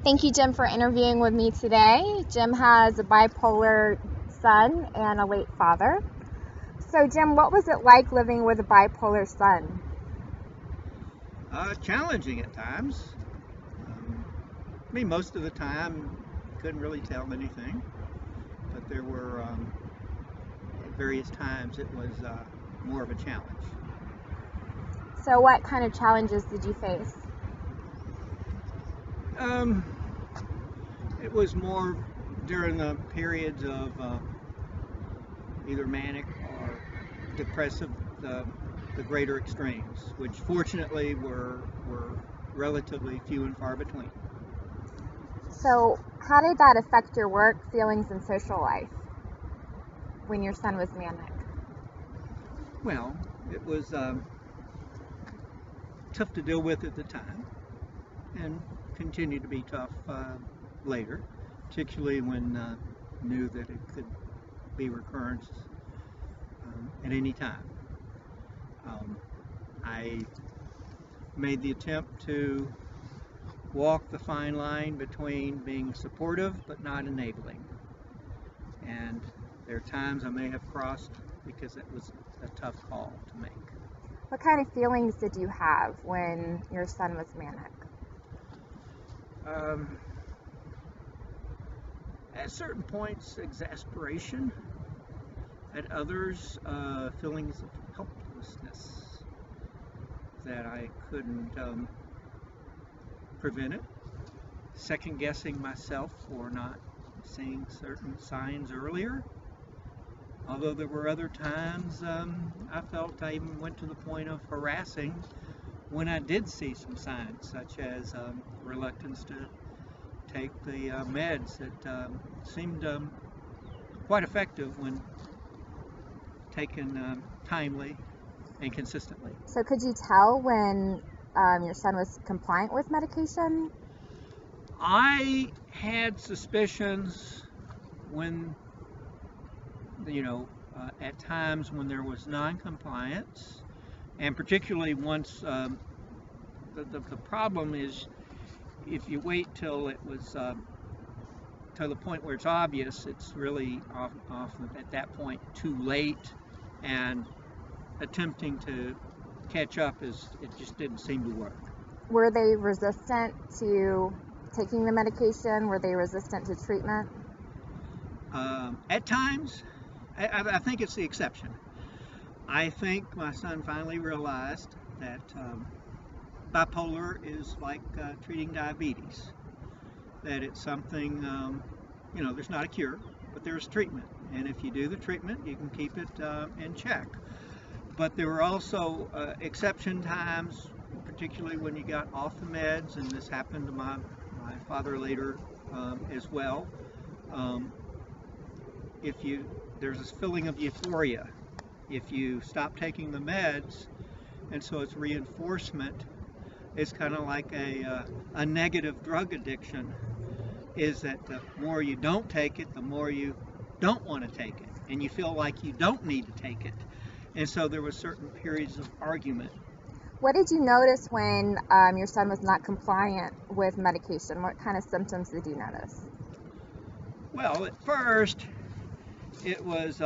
Thank you, Jim, for interviewing with me today. Jim has a bipolar son and a late father. So, Jim, what was it like living with a bipolar son? Challenging at times. I mean, most of the time, couldn't really tell anything, but there were at various times it was more of a challenge. So, what kind of challenges did you face? It was more during the periods of either manic or depressive, the greater extremes, which fortunately were relatively few and far between. So, how did that affect your work, feelings, and social life when your son was manic? Well, it was tough to deal with at the time, and continued to be tough later, particularly when knew that it could be recurrence at any time. I made the attempt to walk the fine line between being supportive but not enabling. And there are times I may have crossed because it was a tough call to make. What kind of feelings did you have when your son was manic? At certain points, exasperation. At others, feelings of helplessness that I couldn't prevent it. Second guessing myself for not seeing certain signs earlier. Although there were other times I felt I even went to the point of harassing when I did see some signs, such as reluctance to take the meds that seemed quite effective when taken timely and consistently. So, could you tell when your son was compliant with medication? I had suspicions when, at times when there was non-compliance, and particularly once the problem is if you wait till it was to the point where it's obvious, it's really often at that point too late, and attempting to catch up it just didn't seem to work. Were they resistant to taking the medication? Were they resistant to treatment? At times, I think it's the exception. I think my son finally realized that bipolar is like treating diabetes, that it's something, there's not a cure, but there's treatment. And if you do the treatment, you can keep it in check. But there were also exception times, particularly when you got off the meds, and this happened to my father later as well. There's this feeling of euphoria if you stop taking the meds, and so it's reinforcement. It's kind of like a negative drug addiction, is that the more you don't take it, the more you don't want to take it, and you feel like you don't need to take it. And so there were certain periods of argument. What did you notice when your son was not compliant with medication? What kind of symptoms did you notice? Well, at first, it was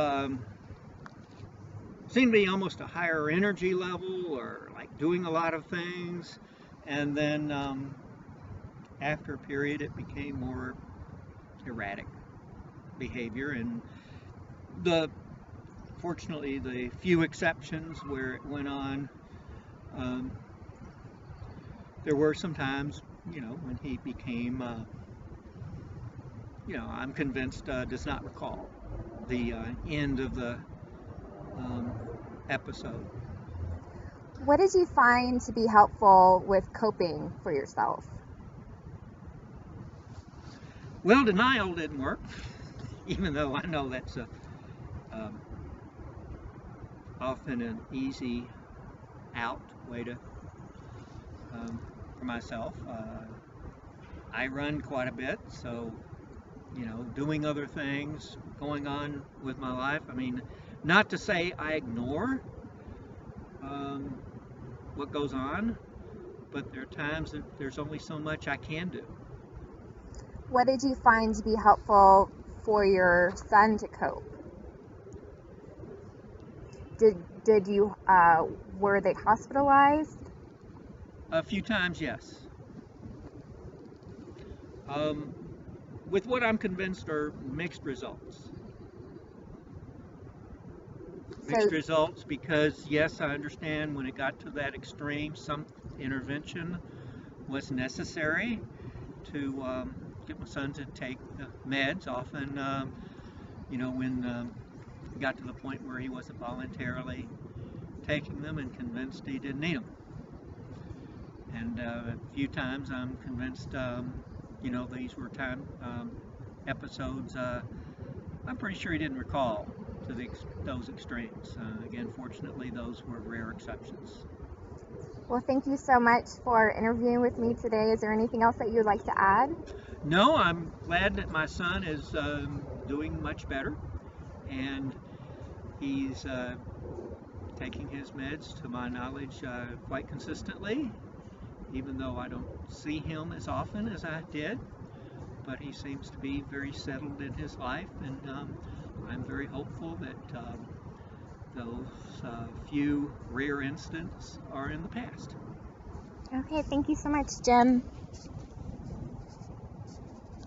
seemed to be almost a higher energy level, or like doing a lot of things. And then after a period, it became more erratic behavior. And fortunately, the few exceptions where it went on, there were some times, when he became, I'm convinced, does not recall the end of the episode. What did you find to be helpful with coping for yourself? Well, denial didn't work, even though I know that's often an easy out way to for myself. I run quite a bit, so doing other things, going on with my life. I mean, not to say I ignore what goes on, but there are times that there's only so much I can do. What did you find to be helpful for your son to cope? Did you were they hospitalized? A few times, yes. With what I'm convinced are mixed results. Mixed So results because, yes, I understand when it got to that extreme, some intervention was necessary to get my son to take the meds. Often, when it got to the point where he wasn't voluntarily taking them and convinced he didn't need them. And a few times I'm convinced, these were episodes I'm pretty sure he didn't recall to those extremes. Again, fortunately, those were rare exceptions. well, thank you so much for interviewing with me today. Is there anything else that you'd like to add? No, I'm glad that my son is doing much better, and he's taking his meds, to my knowledge, quite consistently, even though I don't see him as often as I did. But he seems to be very settled in his life, and I'm very hopeful that those few rare incidents are in the past. Okay, thank you so much, Jim.